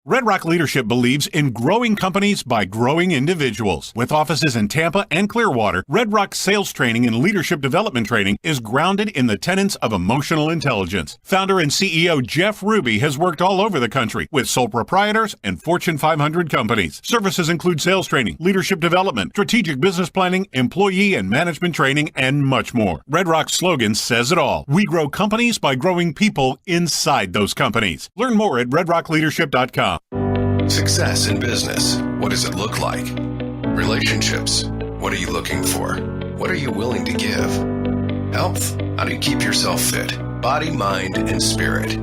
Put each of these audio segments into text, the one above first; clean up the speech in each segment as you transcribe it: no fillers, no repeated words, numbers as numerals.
Red Rock Leadership believes in growing companies by growing individuals. With offices in Tampa and Clearwater, Red Rock's sales training and leadership development training is grounded in the tenets of emotional intelligence. Founder and CEO Jeff Ruby has worked all over the country with sole proprietors and Fortune 500 companies. Services include sales training, leadership development, strategic business planning, employee and management training, and much more. Red Rock's slogan says it all. We grow companies by growing people inside those companies. Learn more at redrockleadership.com. Success in business. What does it look like? Relationships. What are you looking for? What are you willing to give? Health. How do you keep yourself fit? Body, mind, and spirit.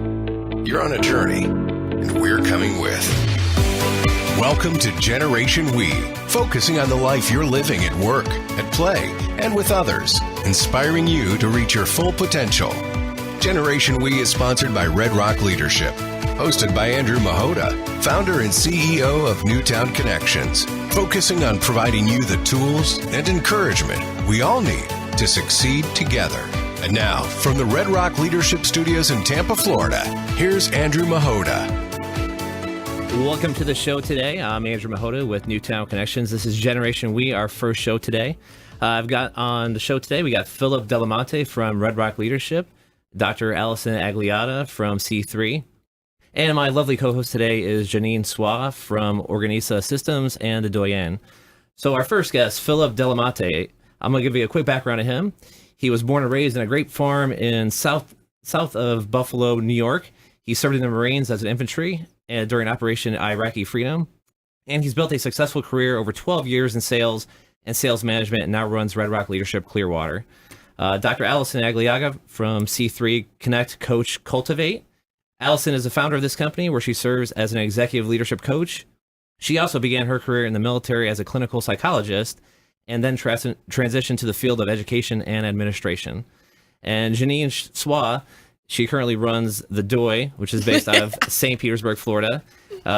You're on a journey, and we're coming with. Welcome to Generation We, focusing on the life you're living at work, at play, and with others, inspiring you to reach your full potential. Generation We is sponsored by Red Rock Leadership. Hosted by Andrew Machota, founder and CEO of Newtown Connections, focusing on providing you the tools and encouragement we all need to succeed together. And now, from the Red Rock Leadership Studios in Tampa, Florida, here's Andrew Machota. Welcome to the show today. I'm Andrew Machota with Newtown Connections. This is Generation We, our first show today. I've got on the show today, we got Philip Dalimonte from Red Rock Leadership, Dr. Allison Agliata from C3, and my lovely co-host today is Jeanine Suah from Organisa Systems and the Doyenne. So our first guest, Philip Dalimonte, I'm going to give you a quick background of him. He was born and raised in a grape farm in south of Buffalo, New York. He served in the Marines as an infantry during Operation Iraqi Freedom. And he's built a successful career over 12 years in sales and sales management and now runs Red Rock Leadership Clearwater. Dr. Allison Aglaia from C3 Connect, Coach, Cultivate. Allison is the founder of this company where she serves as an executive leadership coach. She also began her career in the military as a clinical psychologist and then transitioned to the field of education and administration. And Jeanine Suah, she currently runs the Doy, which is based out of St. Petersburg, Florida,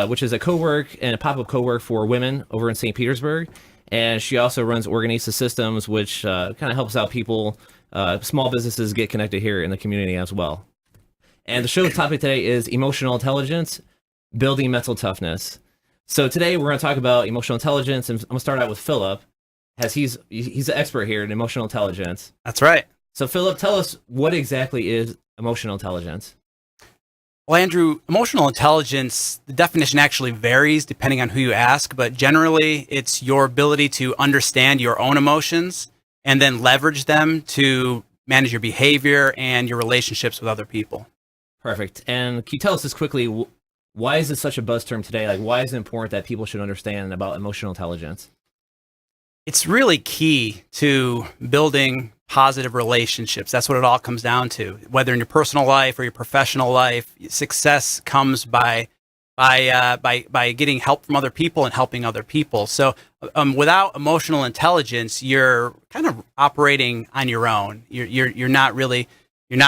which is a co-work and a pop-up co-work for women over in St. Petersburg. And she also runs Organisa Systems, which kind of helps out people, small businesses get connected here in the community as well. And the show's topic today is emotional intelligence, building mental toughness. So today we're going to talk about emotional intelligence, and I'm going to start out with Philip, as he's an expert here in emotional intelligence. That's right. So Philip, tell us what exactly is emotional intelligence? Well, Andrew, emotional intelligence, the definition actually varies depending on who you ask, but generally it's your ability to understand your own emotions and then leverage them to manage your behavior and your relationships with other people. Perfect. And can you tell us this quickly, why is this such a buzz term today? Like, why is it important that people should understand about emotional intelligence? It's really key to building positive relationships. That's what it all comes down to. Whether in your personal life or your professional life, success comes by getting help from other people and helping other people. So without emotional intelligence, you're kind of operating on your own. You're not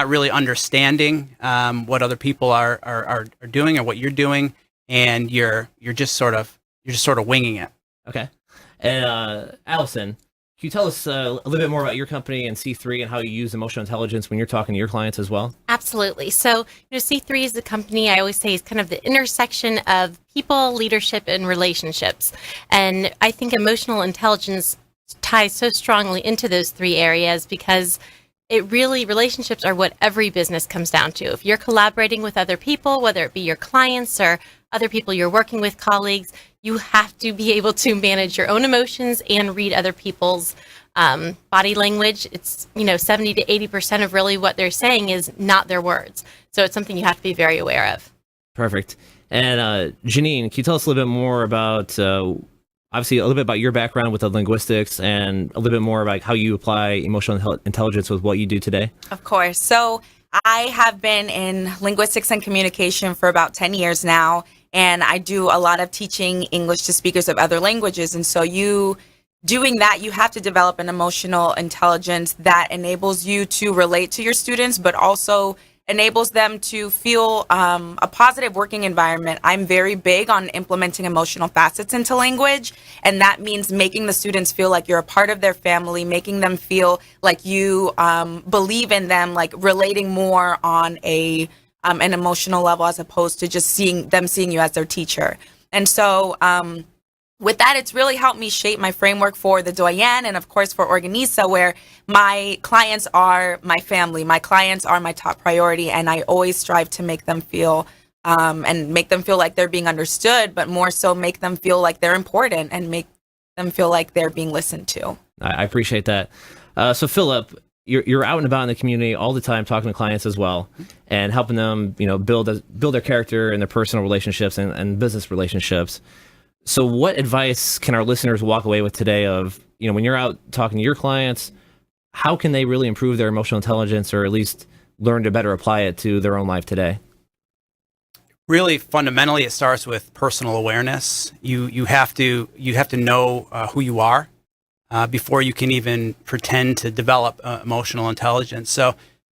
really understanding what other people are doing or what you're doing, and you're just sort of winging it. Okay. And Allison, can you tell us a little bit more about your company and C3 and how you use emotional intelligence when you're talking to your clients as well? Absolutely. So, C3 is the company I always say is kind of the intersection of people, leadership, and relationships. And I think emotional intelligence ties so strongly into those three areas because relationships are what every business comes down to. If you're collaborating with other people, whether it be your clients or other people you're working with, colleagues, you have to be able to manage your own emotions and read other people's body language. It's, 70 to 80% of really what they're saying is not their words. So it's something you have to be very aware of. Perfect. And Jeanine, can you tell us a little bit more about, obviously, a little bit about your background with the linguistics and a little bit more about how you apply emotional intelligence with what you do today? Of course. So I have been in linguistics and communication for about 10 years now, and I do a lot of teaching English to speakers of other languages. And so doing that, you have to develop an emotional intelligence that enables you to relate to your students, but also enables them to feel a positive working environment. I'm very big on implementing emotional facets into language, and that means making the students feel like you're a part of their family, making them feel like you believe in them, like relating more on a an emotional level as opposed to just seeing you as their teacher. And so with that, it's really helped me shape my framework for the Doyenne and, of course, for Organisa, where my clients are my family. My clients are my top priority, and I always strive to make them feel like they're being understood, but more so make them feel like they're important and make them feel like they're being listened to. I appreciate that. So, Philip, you're out and about in the community all the time, talking to clients as well, and helping them, build their character and their personal relationships and business relationships. So what advice can our listeners walk away with today of, when you're out talking to your clients, how can they really improve their emotional intelligence, or at least learn to better apply it to their own life today? Really, fundamentally, it starts with personal awareness. You have to know who you are before you can even pretend to develop emotional intelligence.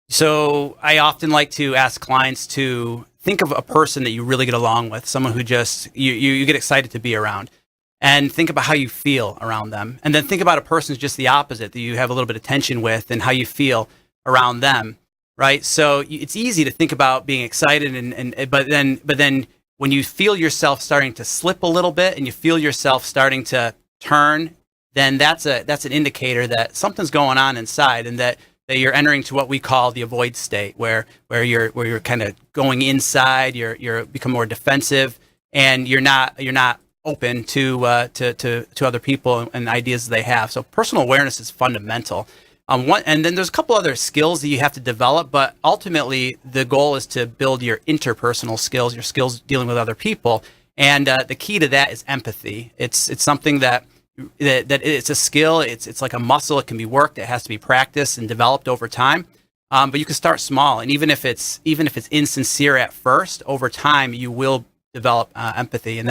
So I often like to ask clients to think of a person that you really get along with, someone who just you get excited to be around, and think about how you feel around them. And then think about a person who's just the opposite, that you have a little bit of tension with, and how you feel around them, right? So it's easy to think about being excited, but then when you feel yourself starting to slip a little bit, and you feel yourself starting to turn, then that's an indicator that something's going on inside, and that you're entering to what we call the avoid state, where you're kind of going inside, you're become more defensive, and you're not open to other people and ideas they have. So personal awareness is fundamental. And then there's a couple other skills that you have to develop, but ultimately the goal is to build your interpersonal skills, your skills dealing with other people. And the key to that is empathy. It's something that it's a skill. It's like a muscle. It can be worked. It has to be practiced and developed over time. But you can start small, and even if it's insincere at first, over time you will develop empathy. And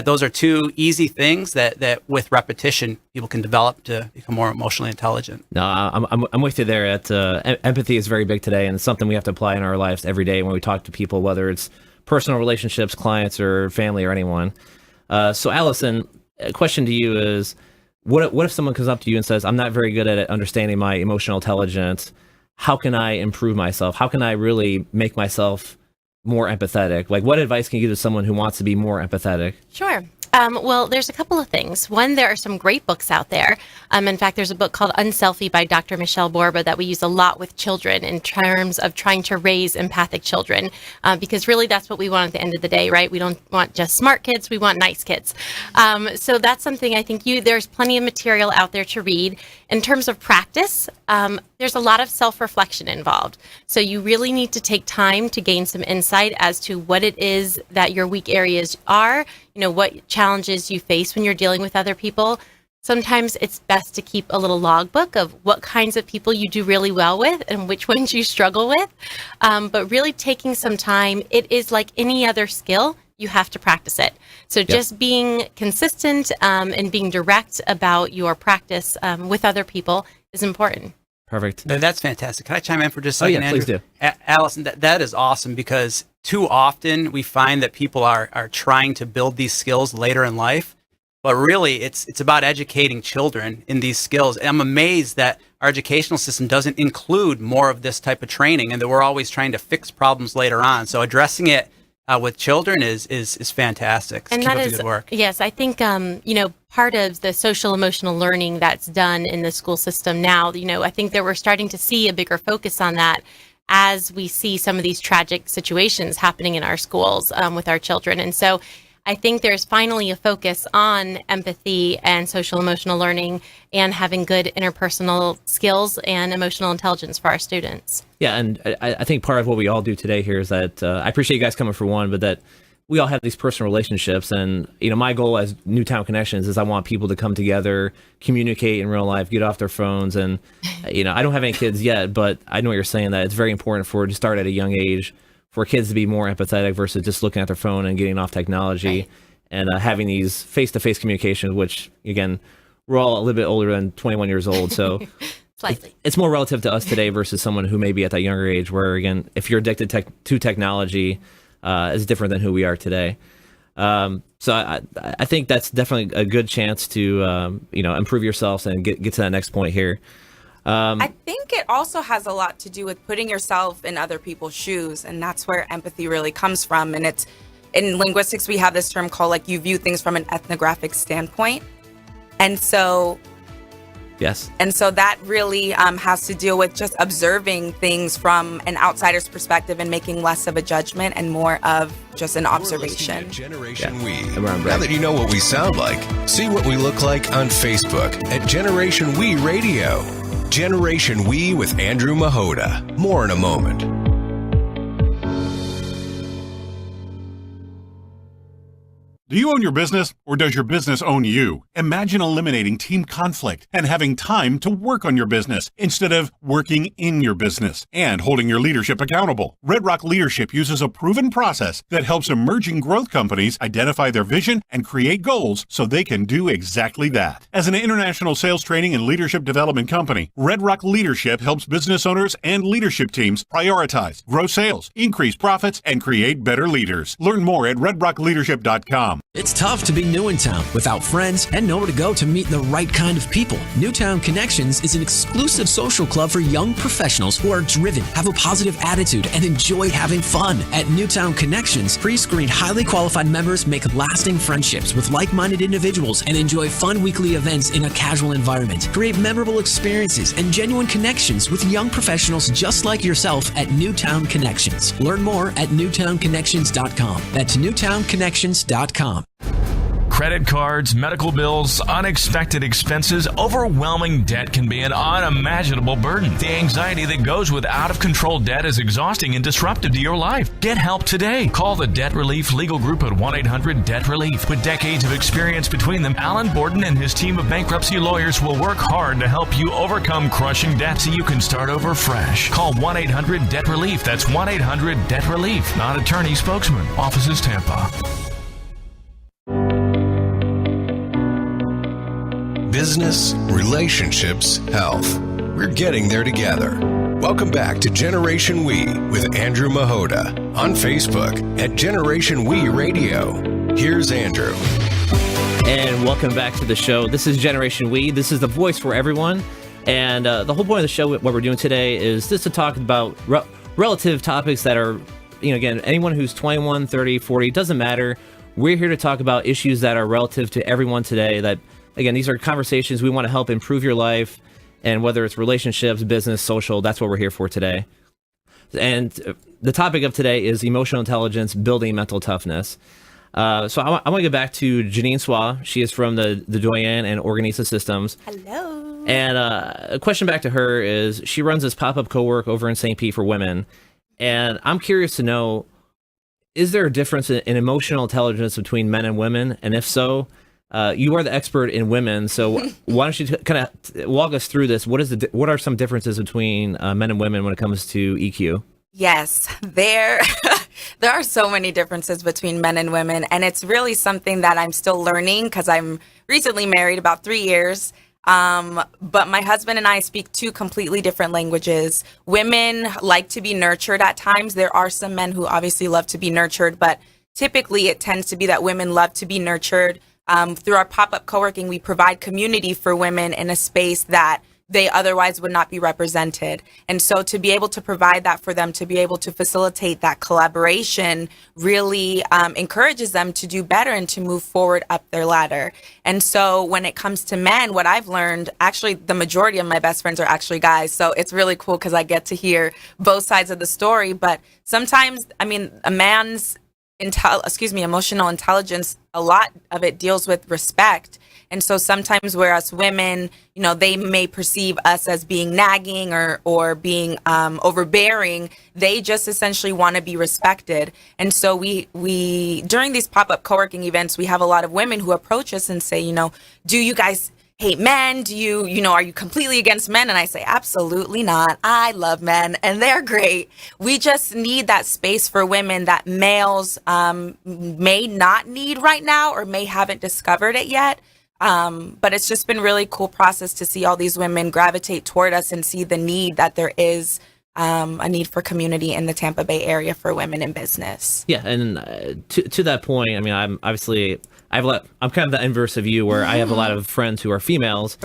those are two easy things that with repetition people can develop to become more emotionally intelligent. No, I'm with you there. Empathy is very big today, and it's something we have to apply in our lives every day when we talk to people, whether it's personal relationships, clients, or family, or anyone. So, Allison, a question to you is, what if someone comes up to you and says, I'm not very good at understanding my emotional intelligence. How can I improve myself? How can I really make myself more empathetic? Like, what advice can you give to someone who wants to be more empathetic? Sure. Well, there's a couple of things. One, there are some great books out there. In fact, there's a book called Unselfie by Dr. Michelle Borba that we use a lot with children in terms of trying to raise empathic children, because really that's what we want at the end of the day, right? We don't want just smart kids, we want nice kids. So that's something I think there's plenty of material out there to read. In terms of practice, there's a lot of self-reflection involved. So you really need to take time to gain some insight as to what it is that your weak areas are, what challenges you face when you're dealing with other people. Sometimes it's best to keep a little logbook of what kinds of people you do really well with and which ones you struggle with. But really taking some time, it is like any other skill, you have to practice it. So just being consistent and being direct about your practice with other people is important. Perfect. That's fantastic. Can I chime in for just a second, yeah, Andrew? please do. Allison, that is awesome, because too often we find that people are trying to build these skills later in life, but really it's about educating children in these skills. And I'm amazed that our educational system doesn't include more of this type of training, and that we're always trying to fix problems later on. So addressing it with children is fantastic. And keep that up is the good work. Yes, I think part of the social emotional learning that's done in the school system now, I think that we're starting to see a bigger focus on that as we see some of these tragic situations happening in our schools with our children. And so I think there's finally a focus on empathy and social emotional learning and having good interpersonal skills and emotional intelligence for our students. Yeah, and I think part of what we all do today here is that I appreciate you guys coming for one, but that we all have these personal relationships. And, my goal as Newtown Connections is I want people to come together, communicate in real life, get off their phones. And, I don't have any kids yet, but I know what you're saying, that it's very important to start at a young age for kids to be more empathetic versus just looking at their phone and getting off technology. Right. And having these face-to-face communications, which, again, we're all a little bit older than 21 years old. So Slightly. it's more relative to us today versus someone who may be at that younger age where, again, if you're addicted to technology, is different than who we are today. So I think that's definitely a good chance to, improve yourselves and get to that next point here. I think it also has a lot to do with putting yourself in other people's shoes, and that's where empathy really comes from. And it's in linguistics, we have this term called like you view things from an ethnographic standpoint, and so Yes. and so that really has to deal with just observing things from an outsider's perspective and making less of a judgment and more of just an observation. You're listening to Generation We. And we're on break. Now that you know what we sound like, see what we look like on Facebook at Generation We Radio. Generation We with Andrew Machota. More in a moment. Do you own your business, or does your business own you? Imagine eliminating team conflict and having time to work on your business instead of working in your business and holding your leadership accountable. Red Rock Leadership uses a proven process that helps emerging growth companies identify their vision and create goals so they can do exactly that. As an international sales training and leadership development company, Red Rock Leadership helps business owners and leadership teams prioritize, grow sales, increase profits, and create better leaders. Learn more at redrockleadership.com. It's tough to be new in town without friends and nowhere to go to meet the right kind of people. Newtown Connections is an exclusive social club for young professionals who are driven, have a positive attitude, and enjoy having fun. At Newtown Connections, pre-screened, highly qualified members make lasting friendships with like-minded individuals and enjoy fun weekly events in a casual environment. Create memorable experiences and genuine connections with young professionals just like yourself at Newtown Connections. Learn more at newtownconnections.com. That's newtownconnections.com. Credit cards, medical bills, unexpected expenses, overwhelming debt can be an unimaginable burden. The anxiety that goes with out-of-control debt is exhausting and disruptive to your life. Get help today. Call the Debt Relief Legal Group at 1-800-DEBT-RELIEF. With decades of experience between them, Alan Borden and his team of bankruptcy lawyers will work hard to help you overcome crushing debt so you can start over fresh. Call 1-800-DEBT-RELIEF. That's 1-800-DEBT-RELIEF. Not attorney spokesman. Offices Tampa. Business, relationships, health. We're getting there together. Welcome back to Generation We with Andrew Machota on Facebook at Generation We Radio. Here's Andrew. And welcome back to the show. This is Generation We. This is the voice for everyone. And the whole point of the show, what we're doing today, is just to talk about relative topics that are, again, anyone who's 21, 30, 40, doesn't matter. We're here to talk about issues that are relative to everyone today. That, again, these are conversations we want to help improve your life. And whether it's relationships, business, social, that's what we're here for today. And the topic of today is emotional intelligence, building mental toughness. So I want to get back to Jeanine Suah. She is from the Doyenne and Organisa Systems. Hello. And a question back to her is, she runs this pop-up co-work over in St. Pete for women. And I'm curious to know, is there a difference in emotional intelligence between men and women? And if so, you are the expert in women, so why don't you kind of walk us through this? What are some differences between men and women when it comes to EQ? Yes, there are so many differences between men and women, and it's really something that I'm still learning because I'm recently married, about 3 years. But my husband and I speak two completely different languages. Women like to be nurtured at times. There are some men who obviously love to be nurtured, but typically it tends to be that women love to be nurtured. Through our pop-up co-working, we provide community for women in a space that they otherwise would not be represented. And so to be able to provide that for them, to be able to facilitate that collaboration really encourages them to do better and to move forward up their ladder. And so when it comes to men, what I've learned, actually the majority of my best friends are actually guys. So it's really cool because I get to hear both sides of the story. But sometimes, a man's emotional intelligence, a lot of it deals with respect. And so sometimes whereas women, they may perceive us as being nagging or being overbearing, they just essentially want to be respected. And so we during these pop-up co-working events, we have a lot of women who approach us and say, do you guys hate men? Do you, are you completely against men? And I say, absolutely not. I love men and they're great. We just need that space for women that males may not need right now or may haven't discovered it yet. But it's just been really cool process to see all these women gravitate toward us and see the need that there is a need for community in the Tampa Bay area for women in business. Yeah, and to that point, I'm obviously, I'm kind of the inverse of you, where I have a lot of friends who are females,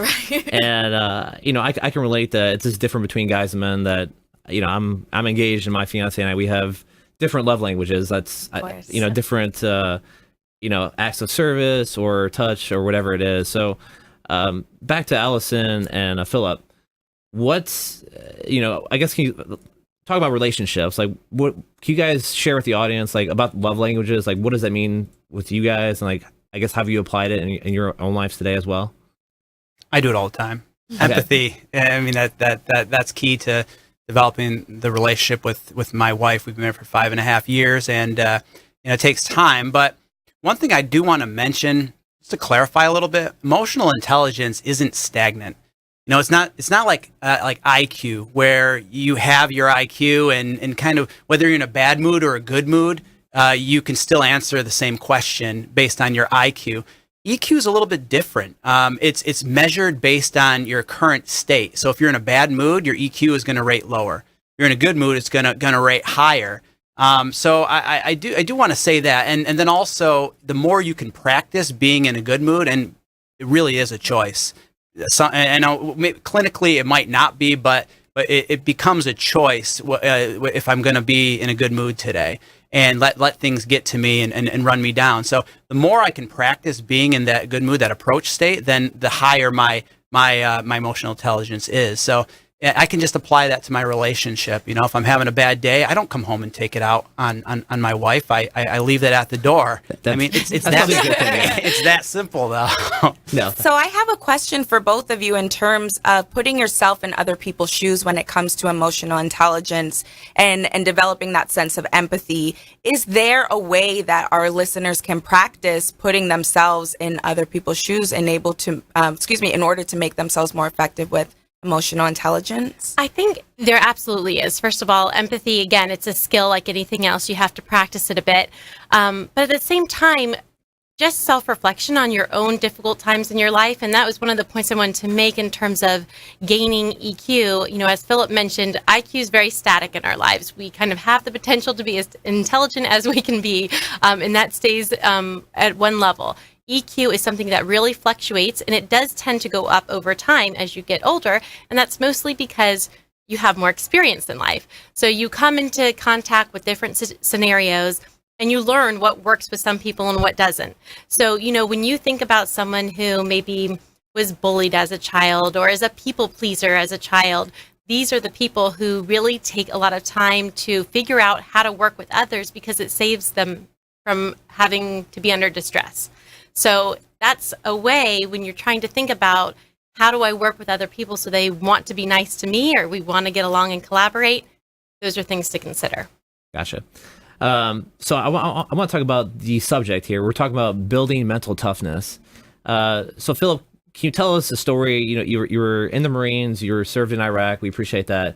and I can relate that it's just different between guys and men. That I'm engaged, and my fiance and I, we have different love languages. That's different acts of service or touch or whatever it is. So back to Allison and Philip. What's I guess, can you talk about relationships? Like, what can you guys share with the audience, like, about love languages? Like, what does that mean with you guys? And, like, I guess, have you applied it in your own lives today as well? I do it all the time. Okay. Empathy. I mean, that's key to developing the relationship with my wife. We've been married for 5.5 years, and it takes time. But one thing I do want to mention, just to clarify a little bit, emotional intelligence isn't stagnant. It's not like IQ, where you have your IQ and kind of whether you're in a bad mood or a good mood, you can still answer the same question based on your IQ. EQ is a little bit different. It's measured based on your current state. So if you're in a bad mood, your EQ is going to rate lower. If you're in a good mood, it's going to rate higher. So I do want to say that, and then also the more you can practice being in a good mood, and it really is a choice. And clinically it might not be, but it becomes a choice if I'm going to be in a good mood today, and let things get to me and run me down. So the more I can practice being in that good mood, that approach state, then the higher my emotional intelligence is. So I can just apply that to my relationship. If I'm having a bad day, I don't come home and take it out on my wife. I leave it at the door. It's that simple, though. No. So I have a question for both of you in terms of putting yourself in other people's shoes when it comes to emotional intelligence and developing that sense of empathy. Is there a way that our listeners can practice putting themselves in other people's shoes and able to, in order to make themselves more effective with emotional intelligence? I think there absolutely is. First of all, empathy, again, it's a skill like anything else. You have to practice it a bit. But at the same time, just self-reflection on your own difficult times in your life. And that was one of the points I wanted to make in terms of gaining EQ. As Philip mentioned, IQ is very static in our lives. We kind of have the potential to be as intelligent as we can be, and that stays at one level. EQ is something that really fluctuates, and it does tend to go up over time as you get older, and that's mostly because you have more experience in life. So you come into contact with different scenarios, and you learn what works with some people and what doesn't. So, when you think about someone who maybe was bullied as a child or is a people pleaser as a child, these are the people who really take a lot of time to figure out how to work with others because it saves them from having to be under distress. So that's a way when you're trying to think about how do I work with other people so they want to be nice to me or we want to get along and collaborate. Those are things to consider. Gotcha. So I want to talk about the subject here. We're talking about building mental toughness. So Philip, can you tell us a story? You were in the Marines, you were served in Iraq. We appreciate that.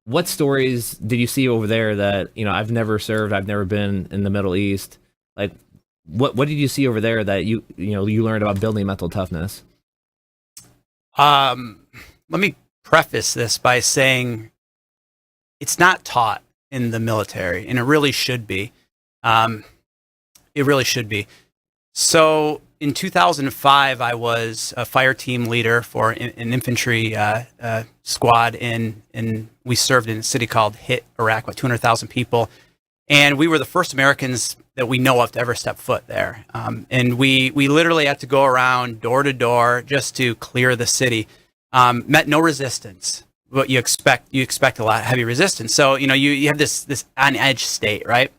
What stories did you see over there that, I've never served, I've never been in the Middle East? Like, what did you see over there that you learned about building mental toughness? Let me preface this by saying it's not taught in the military, and it really should be. It really should be. So in 2005, I was a fire team leader for an infantry squad, and we served in a city called Hit, Iraq, with 200,000 people. And we were the first Americans that we know of to ever step foot there. And we literally had to go around door to door just to clear the city. Met no resistance. What you expect a lot of heavy resistance. So, you have this on edge state, right?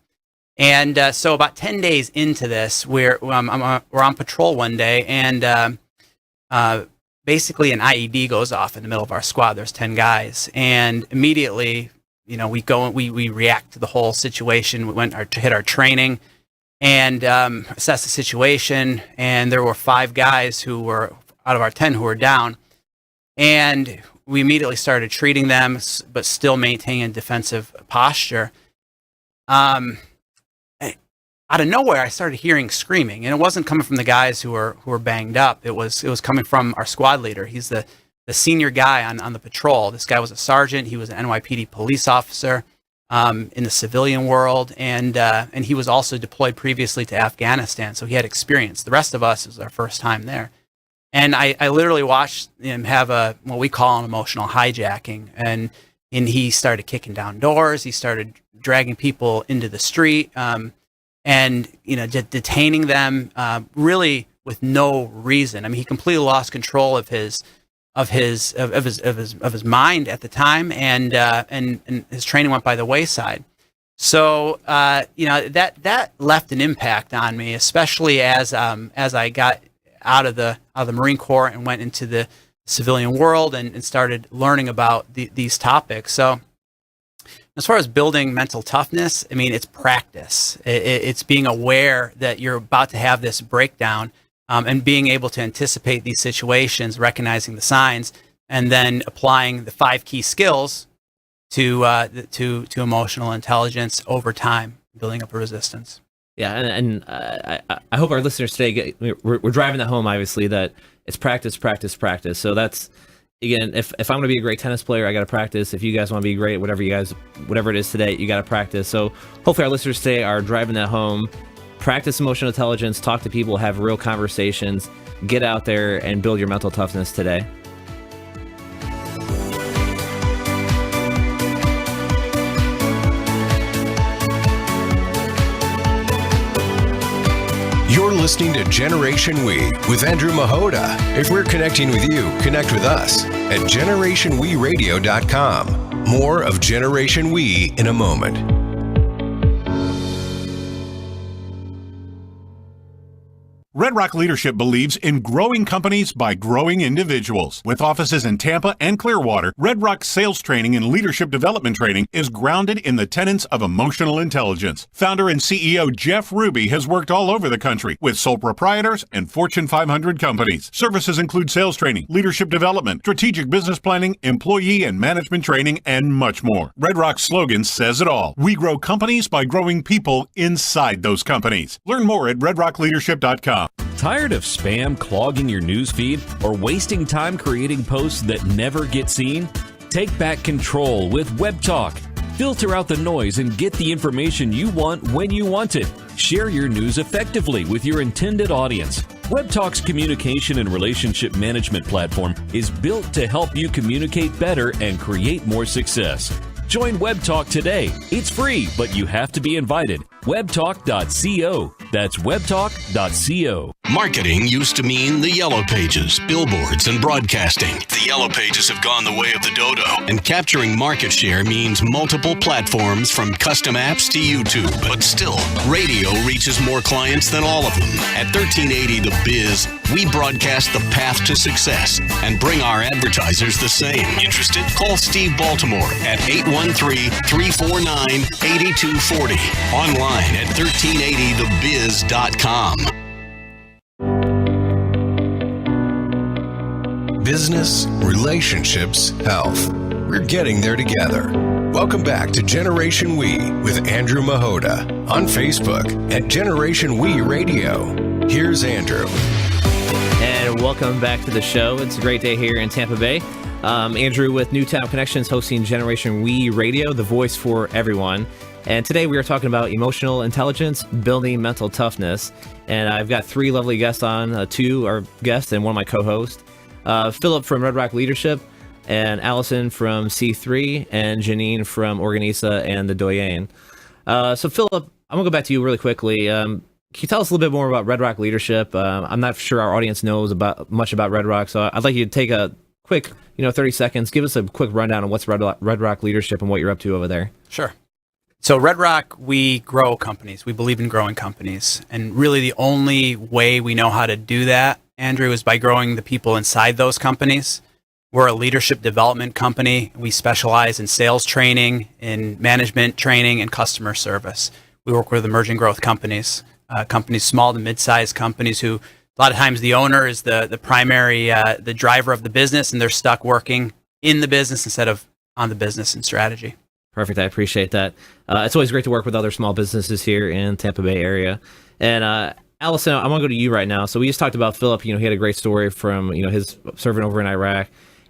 And so about 10 days into this, we're on patrol one day, and basically an IED goes off in the middle of our squad. There's 10 guys, and immediately, we go and we react to the whole situation. We went to hit our training and assess the situation, and there were 5 guys who were out of our 10 who were down, and we immediately started treating them, but still maintaining a defensive posture. Out of nowhere, I started hearing screaming, and it wasn't coming from the guys who were banged up. It was coming from our squad leader. He's the senior guy on the patrol. This guy was a sergeant. He was an NYPD police officer, in the civilian world, and he was also deployed previously to Afghanistan, so he had experience. The rest of us, it was our first time there. And I literally watched him have what we call an emotional hijacking, and he started kicking down doors, he started dragging people into the street, and detaining them really with no reason. I mean, he completely lost control of his mind at the time, and his training went by the wayside. So that left an impact on me, especially as I got out of the Marine Corps and went into the civilian world and started learning about these topics. So as far as building mental toughness, I mean, it's practice. It's being aware that you're about to have this breakdown, and being able to anticipate these situations, recognizing the signs, and then applying the 5 key skills to emotional intelligence over time, building up a resistance. Yeah, and I hope our listeners today we're driving that home. Obviously, that it's practice, practice, practice. So that's, again, if I'm going to be a great tennis player, I got to practice. If you guys want to be great, whatever it is today, you got to practice. So hopefully our listeners today are driving that home. Practice emotional intelligence, talk to people, have real conversations, get out there and build your mental toughness today. You're listening to Generation We with Andrew Machota. If we're connecting with you, connect with us at GenerationWeRadio.com. More of Generation We in a moment. Red Rock Leadership believes in growing companies by growing individuals. With offices in Tampa and Clearwater, Red Rock's sales training and leadership development training is grounded in the tenets of emotional intelligence. Founder and CEO Jeff Ruby has worked all over the country with sole proprietors and Fortune 500 companies. Services include sales training, leadership development, strategic business planning, employee and management training, and much more. Red Rock's slogan says it all. We grow companies by growing people inside those companies. Learn more at redrockleadership.com. Tired of spam clogging your news feed or wasting time creating posts that never get seen? Take back control with Web Talk. Filter out the noise and get the information you want when you want it. Share your news effectively with your intended audience. Web Talk's communication and relationship management platform is built to help you communicate better and create more success. Join Web Talk today. It's free, but you have to be invited. webtalk.co. That's webtalk.co. Marketing used to mean the yellow pages, billboards, and broadcasting. The yellow pages have gone the way of the dodo. And capturing market share means multiple platforms from custom apps to YouTube. But still, radio reaches more clients than all of them. At 1380 The Biz, we broadcast the path to success and bring our advertisers the same. Interested? Call Steve Baltimore at 813-349-8240. Online at 1380thebiz.com. Business, relationships, health. We're getting there together. Welcome back to Generation We with Andrew Machota on Facebook at Generation We Radio. Here's Andrew. And welcome back to the show. It's a great day here in Tampa Bay. Andrew with Newtown Connections hosting Generation We Radio, the voice for everyone. And today we are talking about emotional intelligence, building mental toughness. And I've got 3 lovely guests on, 2 are guests and one of my co-hosts. Philip from Red Rock Leadership, and Allison from C3, and Jeanine from Organisa and the Doyenne. So Philip, I'm going to go back to you really quickly. Can you tell us a little bit more about Red Rock Leadership? I'm not sure our audience knows much about Red Rock, so I'd like you to take a quick, 30 seconds. Give us a quick rundown on what's Red Rock Leadership and what you're up to over there. Sure. So Red Rock, we grow companies. We believe in growing companies. And really the only way we know how to do that, Andrew, is by growing the people inside those companies. We're a leadership development company. We specialize in sales training, in management training, and customer service. We work with emerging growth companies, small to mid-sized companies who a lot of times the owner is the primary, the driver of the business, and they're stuck working in the business instead of on the business and strategy. Perfect. I appreciate that. It's always great to work with other small businesses here in Tampa Bay area. And Allison, I want to go to you right now. So we just talked about Philip. He had a great story from his serving over in Iraq,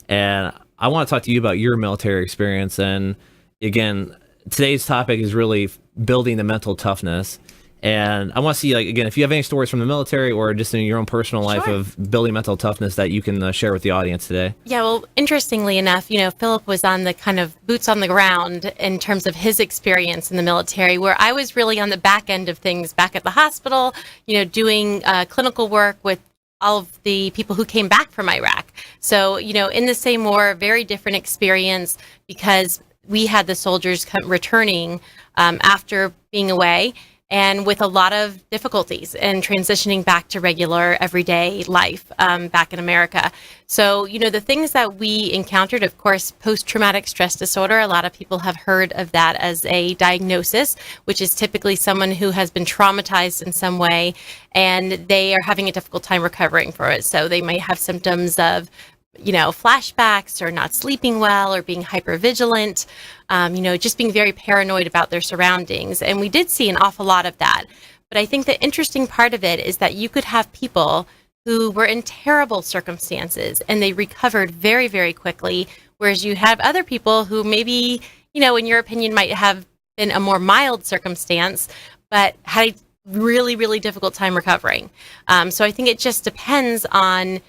and I want to talk to you about your military experience. And again, today's topic is really building the mental toughness. And I want to see, like, again, if you have any stories from the military or just in your own personal life of building mental toughness that you can share with the audience today. Yeah, well, interestingly enough, Philip was on the kind of boots on the ground in terms of his experience in the military, where I was really on the back end of things back at the hospital, doing clinical work with all of the people who came back from Iraq. So, in the same war, very different experience because we had the soldiers returning after being away, and with a lot of difficulties and transitioning back to regular everyday life back in America. So, the things that we encountered, of course, post-traumatic stress disorder, a lot of people have heard of that as a diagnosis, which is typically someone who has been traumatized in some way, and they are having a difficult time recovering from it. So they might have symptoms of flashbacks or not sleeping well or being hypervigilant, just being very paranoid about their surroundings. And we did see an awful lot of that. But I think the interesting part of it is that you could have people who were in terrible circumstances and they recovered very, very quickly, whereas you have other people who maybe, in your opinion, might have been a more mild circumstance, but had a really, really difficult time recovering. So I think it just depends on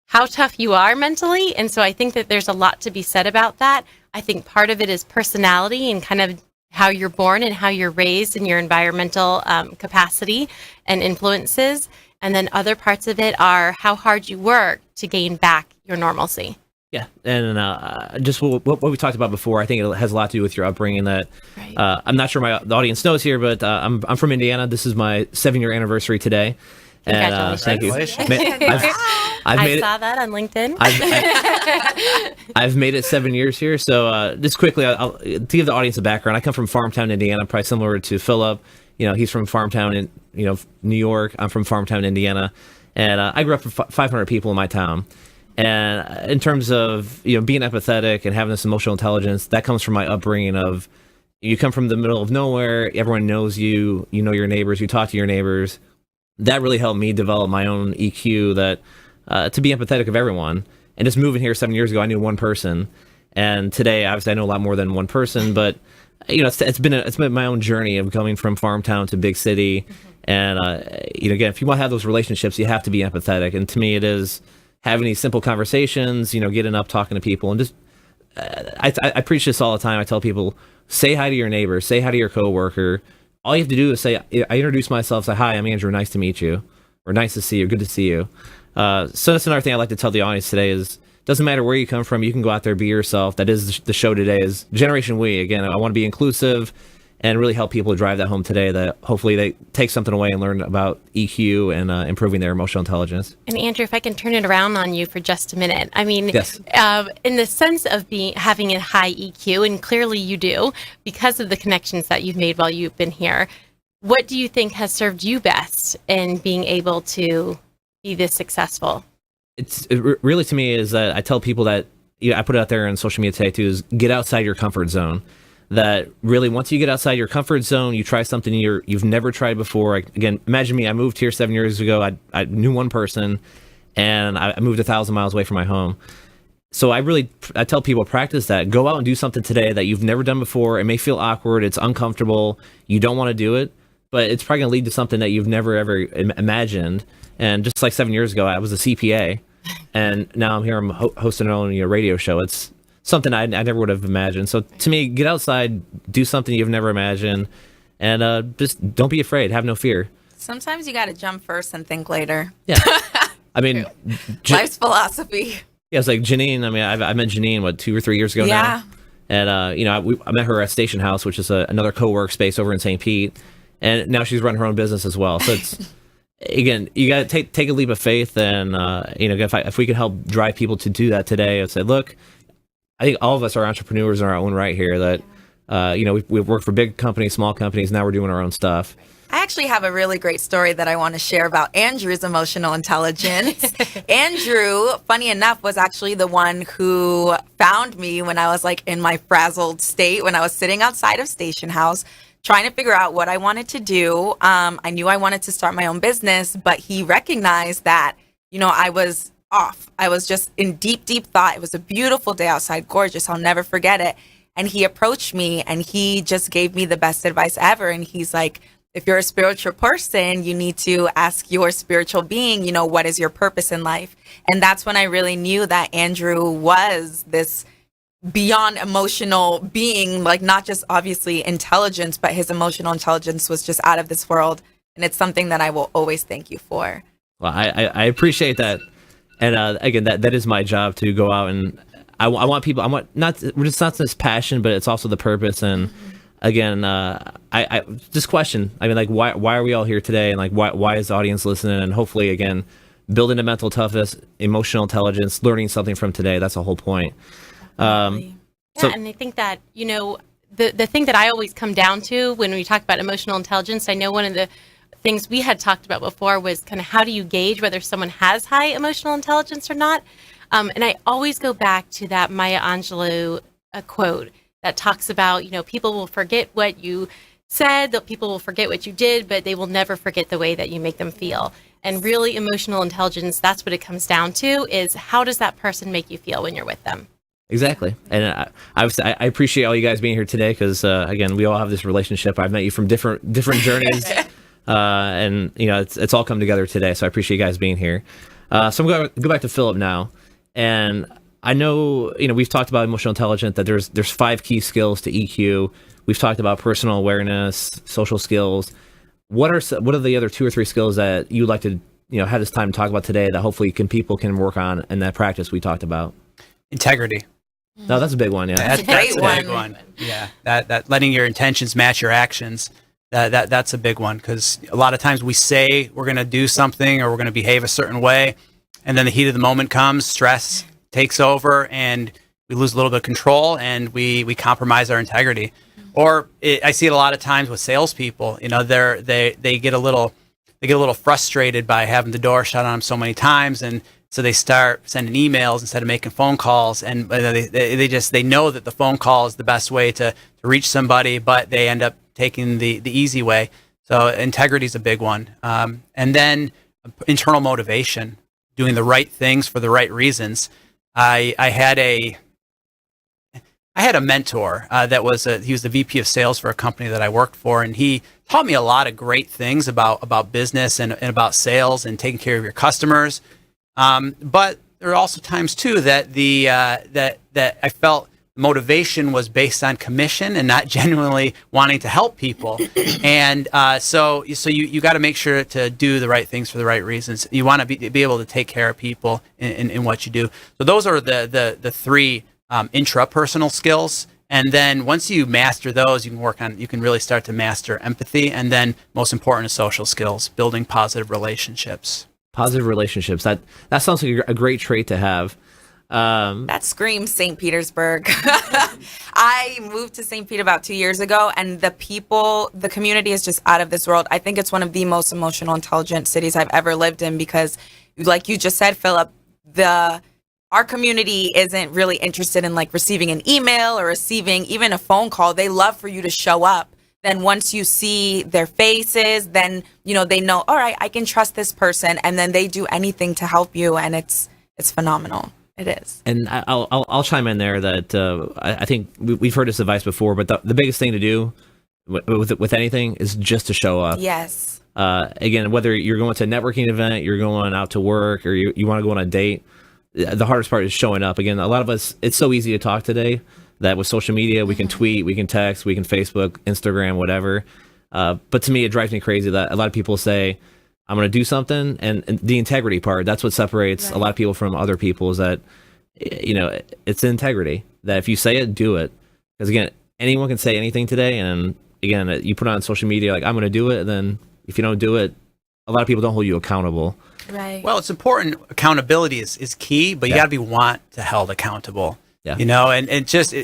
how tough you are mentally. And so I think that there's a lot to be said about that. I think part of it is personality and kind of how you're born and how you're raised and your environmental capacity and influences. And then other parts of it are how hard you work to gain back your normalcy. Yeah, and just what we talked about before, I think it has a lot to do with your upbringing. That I'm not sure the audience knows here, but I'm from Indiana. This is my 7-year anniversary today. And thank you. I saw that on LinkedIn. I've made it 7 years here. So just quickly, I'll to give the audience a background. I come from Farmtown, Indiana, probably similar to Philip. He's from Farmtown in New York. I'm from Farmtown, Indiana, and I grew up with 500 people in my town. And in terms of being empathetic and having this emotional intelligence, that comes from my upbringing of you come from the middle of nowhere. Everyone knows you. You know your neighbors. You talk to your neighbors. That really helped me develop my own EQ to be empathetic of everyone. And just moving here 7 years ago, I knew one person. And today, obviously, I know a lot more than one person. But, it's been my own journey of going from farm town to big city. And, again, if you want to have those relationships, you have to be empathetic. And to me, it is having these simple conversations, getting up, talking to people. And just, I preach this all the time. I tell people, say hi to your neighbor, say hi to your coworker. All you have to do is say, I introduce myself, say, hi, I'm Andrew, nice to meet you, or nice to see you, good to see you. So that's another thing I'd like to tell the audience today is, doesn't matter where you come from, you can go out there, be yourself. That is the show today is Generation We. Again, I want to be inclusive and really help people drive that home today, that hopefully they take something away and learn about EQ and improving their emotional intelligence. And Andrew, if I can turn it around on you for just a minute. I mean, yes. In the sense of having a high EQ, and clearly you do, because of the connections that you've made while you've been here, what do you think has served you best in being able to be this successful? It really, to me, is that I tell people that, I put it out there on social media today too, is get outside your comfort zone. That really, once you get outside your comfort zone, you try something you've never tried before. Again, imagine me, I moved here 7 years ago. I knew one person, and I moved 1,000 miles away from my home. So I tell people, practice that. Go out and do something today that you've never done before. It may feel awkward. It's uncomfortable. You don't want to do it, but it's probably going to lead to something that you've never, ever imagined. And just like 7 years ago, I was a CPA, and now I'm here. I'm hosting an own radio show. It's something I never would have imagined. So to me, get outside, do something you've never imagined, and just don't be afraid. Have no fear. Sometimes you got to jump first and think later. Yeah. I mean, life's philosophy. Yeah, it's like Jeanine. I mean, I met Jeanine, 2 or 3 years ago now? And, I met her at Station House, which is another co-work space over in St. Pete. And now she's running her own business as well. So it's, again, you got to take a leap of faith. And, if we can help drive people to do that today, I'd say, look, I think all of us are entrepreneurs in our own right here that, we've worked for big companies, small companies. Now we're doing our own stuff. I actually have a really great story that I want to share about Andrew's emotional intelligence. Andrew, funny enough, was actually the one who found me when I was in my frazzled state, when I was sitting outside of Station House trying to figure out what I wanted to do. I knew I wanted to start my own business, but he recognized that, I was off. I was just in deep, deep thought. It was a beautiful day outside, gorgeous. I'll never forget it. And he approached me and he just gave me the best advice ever. And he's like, if you're a spiritual person, you need to ask your spiritual being, you know, what is your purpose in life? And that's when I really knew that Andrew was this beyond emotional being, like not just obviously intelligence, but his emotional intelligence was just out of this world. And it's something that I will always thank you for. Well, I appreciate that. And again, that is my job, to go out and I want people, it's not this passion, but it's also the purpose. And again, I just question, I mean, like, why are we all here today? And like, why is the audience listening? And hopefully, again, building the mental toughness, emotional intelligence, learning something from today. That's the whole point. And I think that, you know, the thing that I always come down to when we talk about emotional intelligence, I know one of the things we had talked about before was kind of how do you gauge whether someone has high emotional intelligence or not? And I always go back to that Maya Angelou quote that talks about, you know, people will forget what you said, that people will forget what you did, but they will never forget the way that you make them feel. And really, emotional intelligence, that's what it comes down to, is how does that person make you feel when you're with them? Exactly. And I appreciate all you guys being here today because, again, we all have this relationship. I've met you from different journeys. And, you know, it's all come together today. So I appreciate you guys being here. So I'm going to go back to Philip now. And I know, you know, we've talked about emotional intelligence, that there's 5 key skills to EQ. We've talked about personal awareness, social skills. What are the other 2 or 3 skills that you'd like to, you know, have this time to talk about today that hopefully people can work on in that practice we talked about? Integrity. No, that's a big one. Yeah, that's a big one. Yeah, that letting your intentions match your actions. That's a big one, because a lot of times we say we're going to do something or we're going to behave a certain way, and then the heat of the moment comes, stress takes over, and we lose a little bit of control, and we compromise our integrity. Or I see it a lot of times with salespeople. You know, they get a little frustrated by having the door shut on them so many times, and so they start sending emails instead of making phone calls, and they know that the phone call is the best way to reach somebody, but they end up taking the easy way. So integrity is a big one. And then internal motivation, doing the right things for the right reasons. I had a mentor he was the VP of sales for a company that I worked for, and he taught me a lot of great things about business and about sales and taking care of your customers. But there are also times too that that I felt motivation was based on commission and not genuinely wanting to help people. And so you got to make sure to do the right things for the right reasons. You want to be able to take care of people in what you do. So those are the 3 intrapersonal skills. And then once you master those, you can really start to master empathy. And then most important is social skills, building positive relationships. Positive relationships. That sounds like a great trait to have. That screams St. Petersburg. I moved to St. Pete about 2 years ago, and the community is just out of this world. I think it's one of the most emotional intelligent cities I've ever lived in, because like you just said, Philip, our community isn't really interested in like receiving an email or receiving even a phone call. They love for you to show up. Then once you see their faces, then, you know, they know, all right, I can trust this person. And then they do anything to help you. And it's phenomenal. It is. And I'll chime in there that I think we've heard this advice before, but the biggest thing to do with anything is just to show up. Yes. Again, whether you're going to a networking event, you're going out to work, or you want to go on a date, the hardest part is showing up. Again, a lot of us, it's so easy to talk today that with social media, we can tweet, we can text, we can Facebook, Instagram, whatever. But to me, it drives me crazy that a lot of people say, I'm going to do something, and the integrity part, that's what separates a lot of people from other people, is that, you know, it's integrity, that if you say it, do it. Because again, anyone can say anything today, and again, you put it on social media, like, I'm going to do it, and then if you don't do it, a lot of people don't hold you accountable. Right. Well, it's important. Accountability is key, but you got to want to held accountable. Yeah. You know, and just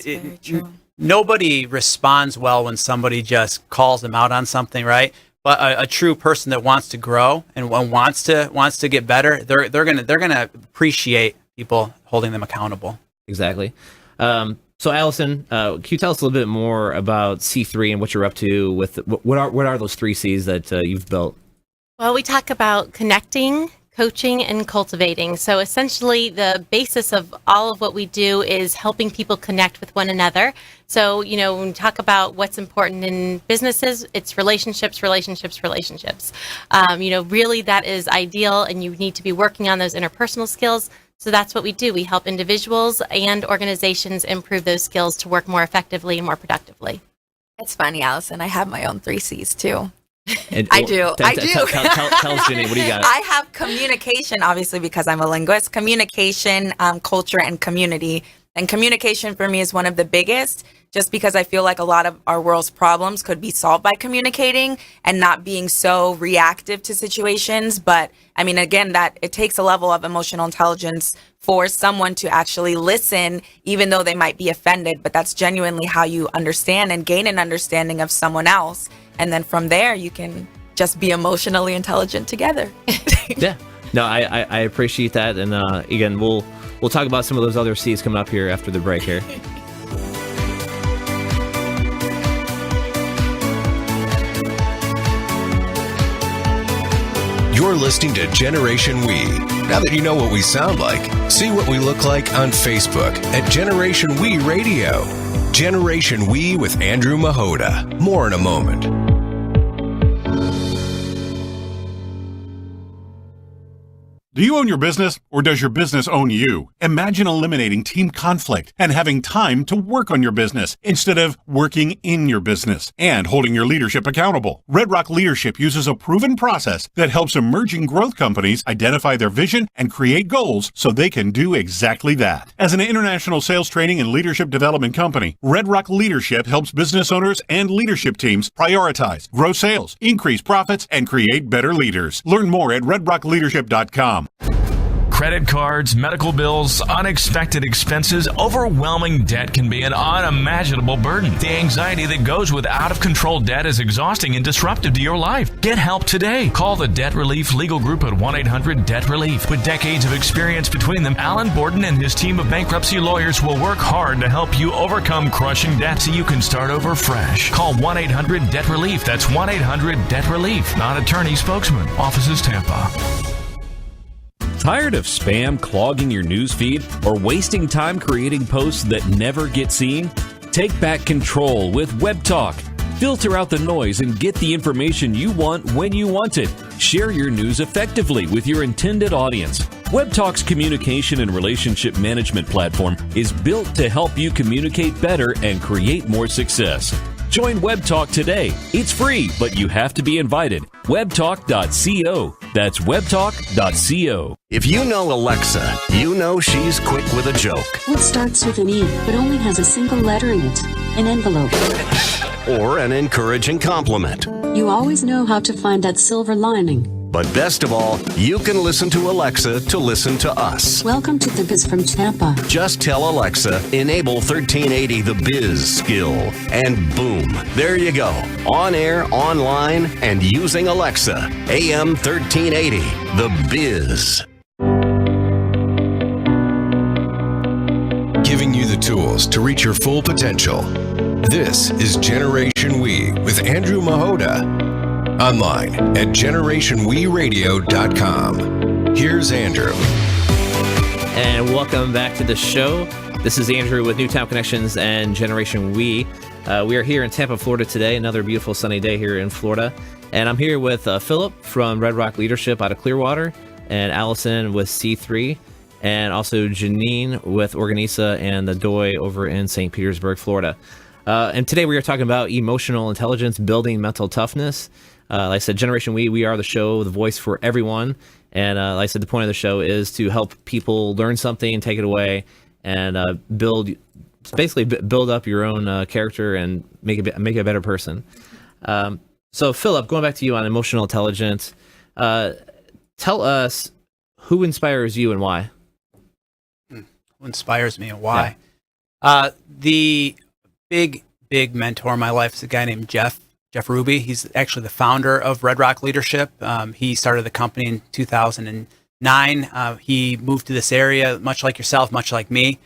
nobody responds well when somebody just calls them out on something, right? But a true person that wants to grow and wants to get better, they're gonna appreciate people holding them accountable. Exactly. So Allison, can you tell us a little bit more about C3 and what you're up to with what are those 3 C's that you've built? Well, we talk about connecting, coaching, and cultivating. So essentially the basis of all of what we do is helping people connect with one another. So, when we talk about what's important in businesses, it's relationships, relationships, relationships. Really that is ideal, and you need to be working on those interpersonal skills. So that's what we do. We help individuals and organizations improve those skills to work more effectively and more productively. It's funny, Allison. I have my own 3 C's too. And, I do. Tell us, Jeanine, what do you got? I have communication, obviously, because I'm a linguist. Communication, culture, and community. And communication for me is one of the biggest, just because I feel like a lot of our world's problems could be solved by communicating and not being so reactive to situations. But I mean, again, that it takes a level of emotional intelligence for someone to actually listen, even though they might be offended. But that's genuinely how you understand and gain an understanding of someone else. And then from there, you can just be emotionally intelligent together. Yeah. No, I appreciate that. And again, we'll talk about some of those other C's coming up here after the break here. You're listening to Generation We. Now that you know what we sound like, see what we look like on Facebook at Generation We Radio. Generation We with Andrew Machota. More in a moment. Do you own your business, or does your business own you? Imagine eliminating team conflict and having time to work on your business instead of working in your business, and holding your leadership accountable. Red Rock Leadership uses a proven process that helps emerging growth companies identify their vision and create goals so they can do exactly that. As an international sales training and leadership development company, Red Rock Leadership helps business owners and leadership teams prioritize, grow sales, increase profits, and create better leaders. Learn more at redrockleadership.com. Credit cards, medical bills, unexpected expenses, overwhelming debt can be an unimaginable burden. The anxiety that goes with out-of-control debt is exhausting and disruptive to your life. Get help today. Call the Debt Relief Legal Group at 1-800-DEBT-RELIEF. With decades of experience between them, Alan Borden and his team of bankruptcy lawyers will work hard to help you overcome crushing debt so you can start over fresh. Call 1-800-DEBT-RELIEF. That's 1-800-DEBT-RELIEF. Not attorney, spokesman. Offices Tampa. Tired of spam clogging your news feed or wasting time creating posts that never get seen? Take back control with WebTalk. Filter out the noise and get the information you want when you want it. Share your news effectively with your intended audience. WebTalk's communication and relationship management platform is built to help you communicate better and create more success. Join WebTalk today. It's free, but you have to be invited. Webtalk.co. That's webtalk.co. If you know Alexa, you know she's quick with a joke. What starts with an E, but only has a single letter in it? An envelope. Or an encouraging compliment. You always know how to find that silver lining. But best of all, you can listen to Alexa to listen to us. Welcome to the Biz from Tampa. Just tell Alexa, enable 1380 the Biz skill, and boom, there you go. On air, online, and using Alexa. AM 1380, the Biz. Giving you the tools to reach your full potential. This is Generation We with Andrew Machota. Online at GenerationWeRadio.com. Here's Andrew. And welcome back to the show. This is Andrew with Newtown Connections and Generation We. We are here in Tampa, Florida today. Another beautiful sunny day here in Florida. And I'm here with Philip from Red Rock Leadership out of Clearwater, and Allison with C3, and also Jeanine with Organisa and the Doyenne over in St. Petersburg, Florida. And today we are talking about emotional intelligence, building mental toughness. Like I said, Generation We are the show, the voice for everyone. And like I said, the point of the show is to help people learn something, take it away, and build up your own character and make a better person. So, Philip, going back to you on emotional intelligence, tell us who inspires you and why. Who inspires me and why? Yeah. The big mentor in my life is a guy named Jeff Ruby. He's actually the founder of Red Rock Leadership. He started the company in 2009. He moved to this area, much like yourself, much like me,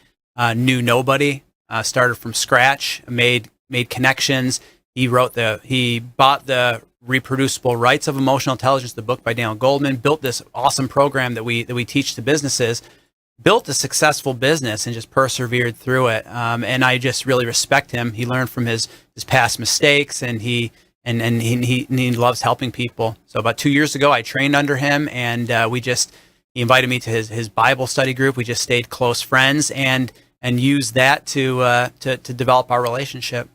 knew nobody, started from scratch, made connections. He bought the Reproducible Rights of Emotional Intelligence, the book by Daniel Goldman, built this awesome program that we teach to businesses, built a successful business and just persevered through it. And I just really respect him. He learned from his past mistakes, and he loves helping people. So about 2 years ago, I trained under him, and he invited me to his Bible study group. We just stayed close friends and used that to develop our relationship.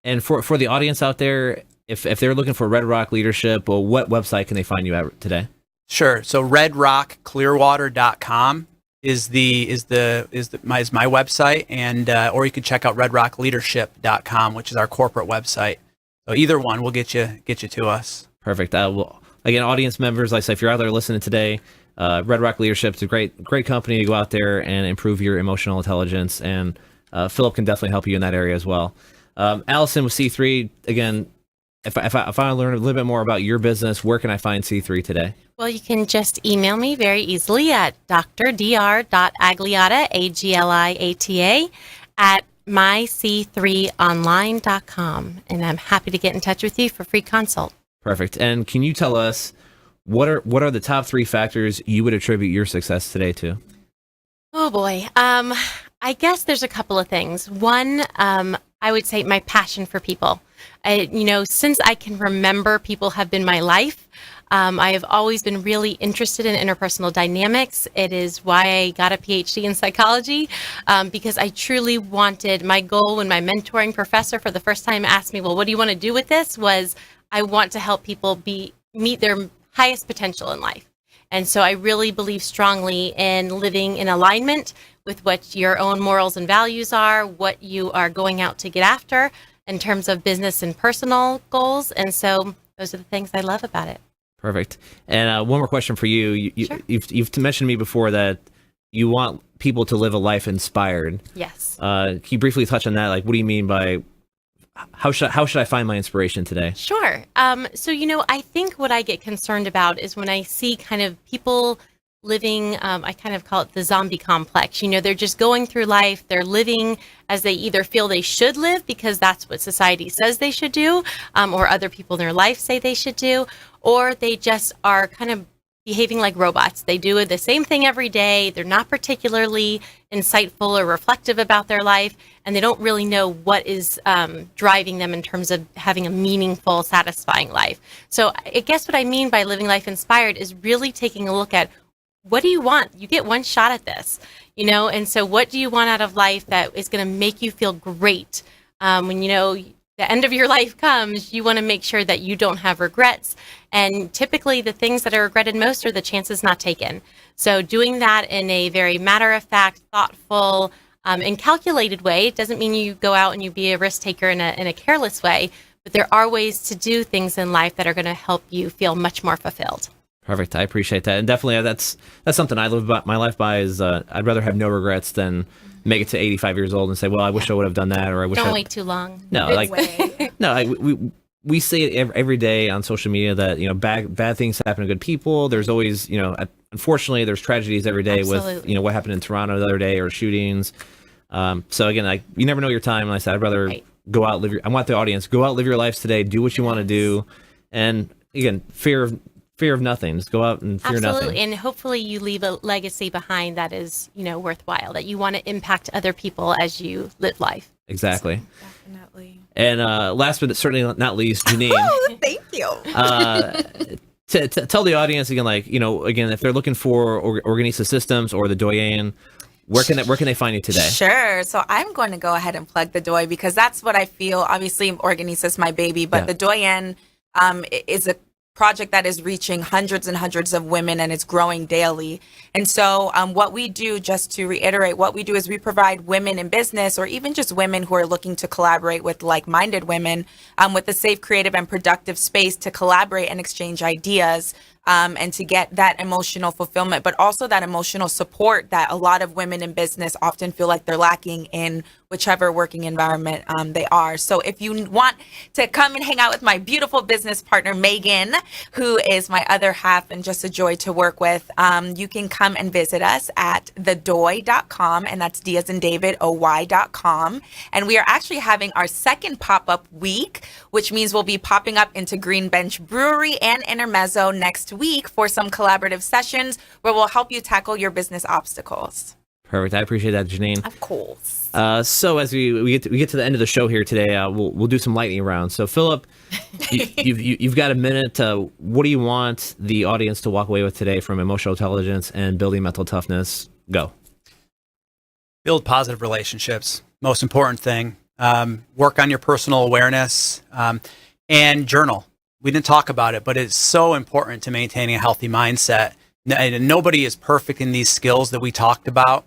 And for the audience out there, if they're looking for Red Rock leadership, well, what website can they find you at today? Sure. So redrockclearwater.com is my website, and or you can check out redrockleadership.com, which is our corporate website. So either one will get you to us. Perfect. Well, again, audience members, like I said, if you're out there listening today, Red Rock Leadership is a great company to go out there and improve your emotional intelligence, and Philip can definitely help you in that area as well. Allison with C3, again, if I want to learn a little bit more about your business, where can I find C3 today? Well, you can just email me very easily at dr.agliata, Agliata, at myc3online.com, and I'm happy to get in touch with you for free consult. Perfect. And can you tell us what are the top 3 factors you would attribute your success today to? Oh boy. I guess there's a couple of things. One, I would say my passion for people. Since I can remember, people have been my life. I have always been really interested in interpersonal dynamics. It is why I got a PhD in psychology, because I truly wanted, my goal when my mentoring professor for the first time asked me, well, what do you want to do with this? Was I want to help people meet their highest potential in life. And so I really believe strongly in living in alignment with what your own morals and values are, what you are going out to get after in terms of business and personal goals. And so those are the things I love about it. Perfect. And one more question for you. Sure. You've mentioned to me before that you want people to live a life inspired. Yes. Can you briefly touch on that? Like, what do you mean by how should I find my inspiration today? Sure. So, I think what I get concerned about is when I see kind of people living, I kind of call it the zombie complex. They're just going through life. They're living as they either feel they should live because that's what society says they should do, or other people in their life say they should do, or they just are kind of behaving like robots. They do the same thing every day. They're not particularly insightful or reflective about their life, and they don't really know what is driving them in terms of having a meaningful, satisfying life. So I guess what I mean by living life inspired is really taking a look at, what do you want? You get one shot at this, and so what do you want out of life that is going to make you feel great? When the end of your life comes, you want to make sure that you don't have regrets. And typically the things that are regretted most are the chances not taken. So doing that in a very matter-of-fact, thoughtful, and calculated way, it doesn't mean you go out and you be a risk taker in a careless way, but there are ways to do things in life that are going to help you feel much more fulfilled. Perfect. I appreciate that. And definitely that's something I live my life by is I'd rather have no regrets than make it to 85 years old and say, well, I wish I would have done that, or I wish Don't wait too long. No, we say it every day on social media that, bad things happen to good people. There's always, unfortunately, there's tragedies every day. Absolutely. With, what happened in Toronto the other day, or shootings. So again, you never know your time. And I said, I'd rather go out, I want the audience, go out, live your lives today, do what you want to do. And again, fear of nothing. Just go out and fear nothing. Absolutely. And hopefully you leave a legacy behind that is, worthwhile, that you want to impact other people as you live life. Exactly. Definitely. And last but certainly not least, Jeanine. Oh, thank you. To tell the audience again, if they're looking for Organisa Systems or the Doyenne, where can they find you today? Sure. So I'm going to go ahead and plug the Doy because that's what I feel. Obviously, Organisa is my baby, but the Doyenne is a project that is reaching hundreds and hundreds of women, and it's growing daily. And so what we do, just to reiterate, what we do is we provide women in business, or even just women who are looking to collaborate with like-minded women, with a safe, creative, and productive space to collaborate and exchange ideas and to get that emotional fulfillment, but also that emotional support that a lot of women in business often feel like they're lacking in whichever working environment they are. So if you want to come and hang out with my beautiful business partner, Megan, who is my other half and just a joy to work with, you can come and visit us at thedoy.com, and that's D as in David, OY.com. And we are actually having our second pop-up week, which means we'll be popping up into Green Bench Brewery and Intermezzo next week for some collaborative sessions where we'll help you tackle your business obstacles. Perfect. I appreciate that, Jeanine. Of course. So as we get to the end of the show here today, we'll do some lightning rounds. So Philip, you've got a minute. What do you want the audience to walk away with today from emotional intelligence and building mental toughness? Go. Build positive relationships. Most important thing. Work on your personal awareness and journal. We didn't talk about it, but it's so important to maintaining a healthy mindset. And nobody is perfect in these skills that we talked about.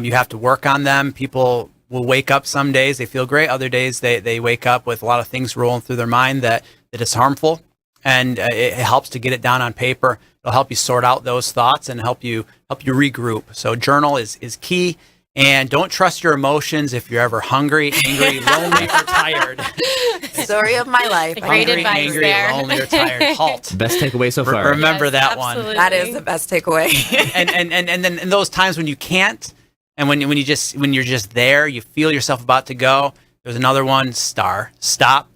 You have to work on them. People will wake up some days, they feel great. Other days, they wake up with a lot of things rolling through their mind that is harmful. And it helps to get it down on paper. It'll help you sort out those thoughts and help you regroup. So journal is key. And don't trust your emotions if you're ever hungry, angry, lonely, or tired. Story of my life. Great Hungry, advice angry, there. lonely, or tired. Halt. Best takeaway so far. Remember Yes, that absolutely. one. That is the best takeaway. And then in those times when you can't, and when you're just there, you feel yourself about to go. There's another one. Stop,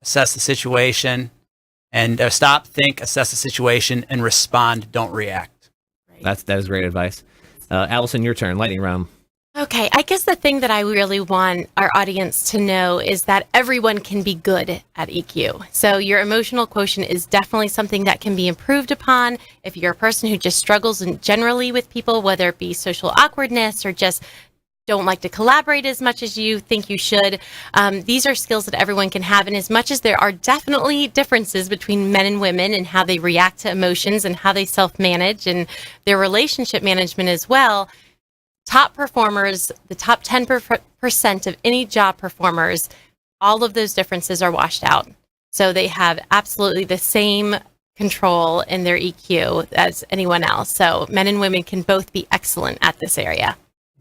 assess the situation, and stop, think, assess the situation, and respond. Don't react. That is great advice. Allison, your turn. Lightning round. Okay, I guess the thing that I really want our audience to know is that everyone can be good at EQ. So your emotional quotient is definitely something that can be improved upon. If you're a person who just struggles generally with people, whether it be social awkwardness or just don't like to collaborate as much as you think you should, these are skills that everyone can have. And as much as there are definitely differences between men and women and how they react to emotions and how they self-manage and their relationship management as well, top performers, the top 10% of any job performers, all of those differences are washed out. So they have absolutely the same control in their EQ as anyone else. So men and women can both be excellent at this area.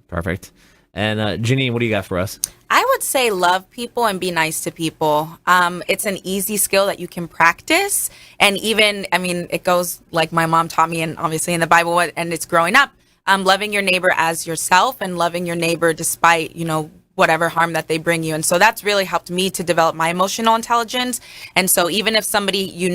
Perfect. And Jeanine, what do you got for us? I would say love people and be nice to people. It's an easy skill that you can practice. And even, it goes like my mom taught me, and obviously in the Bible, and it's growing up. Loving your neighbor as yourself and loving your neighbor despite, whatever harm that they bring you. And so that's really helped me to develop my emotional intelligence. And so even if somebody,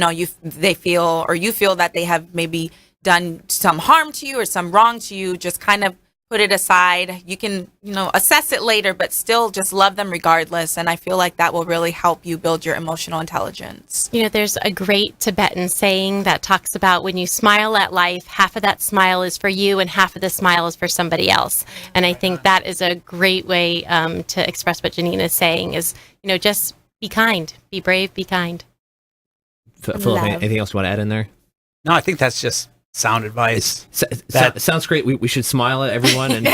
they feel, or you feel that they have maybe done some harm to you or some wrong to you, just kind of put it aside. You can, assess it later, but still just love them regardless. And I feel like that will really help you build your emotional intelligence. There's a great Tibetan saying that talks about when you smile at life, half of that smile is for you and half of the smile is for somebody else. And I think that is a great way to express what Jeanine is saying is, just be kind, be brave, be kind. Philip, anything else you want to add in there? No, I think that's just sound advice. Sounds great. We should smile at everyone and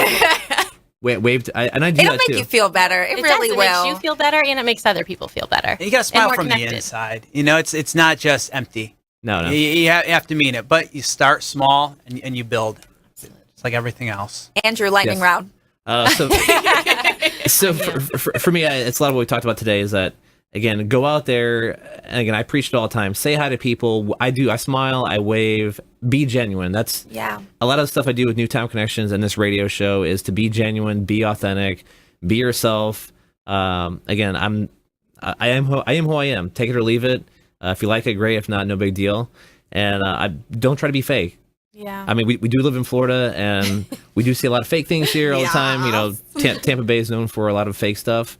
wave. And I do It'll that make too. you feel better. It really will. It makes you feel better and it makes other people feel better. You got to smile more from connected. the inside. It's not just empty. No. You have to mean it. But you start small and you build. It's like everything else. Andrew, lightning round. So for me, it's a lot of what we talked about today is that, again, go out there, and again, I preach it all the time. Say hi to people. I smile, I wave, be genuine. That's a lot of the stuff I do with Newtown Connections and this radio show is to be genuine, be authentic, be yourself. Again, I am who I am. Take it or leave it. If you like it, great. If not, no big deal. And I don't try to be fake. Yeah. We do live in Florida, and we do see a lot of fake things here all the time. Tampa Bay is known for a lot of fake stuff.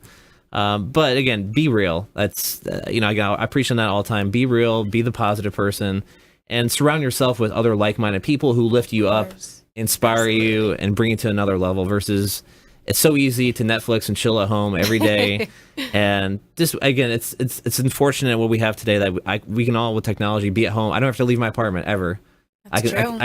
But again, be real. That's, I preach on that all the time. Be real, be the positive person, and surround yourself with other like-minded people who lift you up, inspire you, and bring you to another level versus it's so easy to Netflix and chill at home every day. And this, again, it's unfortunate what we have today that we can all, with technology, be at home. I don't have to leave my apartment ever. I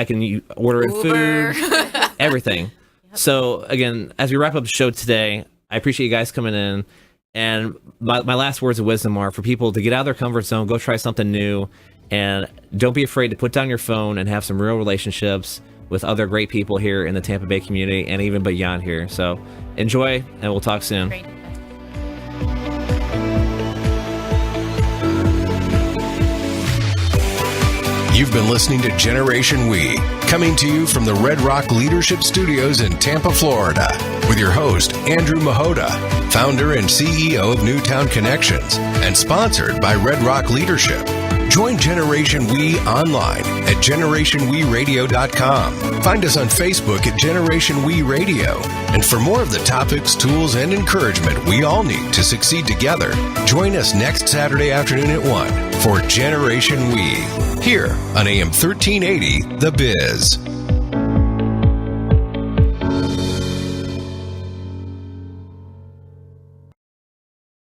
can order Uber. food, everything. So again, as we wrap up the show today, I appreciate you guys coming in. And my last words of wisdom are for people to get out of their comfort zone, go try something new, and don't be afraid to put down your phone and have some real relationships with other great people here in the Tampa Bay community and even beyond here. So enjoy, and we'll talk soon. Great. You've been listening to Generation We, coming to you from the Red Rock Leadership Studios in Tampa, Florida, with your host, Andrew Machota, founder and CEO of Newtown Connections, and sponsored by Red Rock Leadership. Join Generation We online at GenerationWeRadio.com. Find us on Facebook at Generation We Radio. And for more of the topics, tools, and encouragement we all need to succeed together, join us next Saturday afternoon at 1 for Generation We, here on AM 1380, The Biz.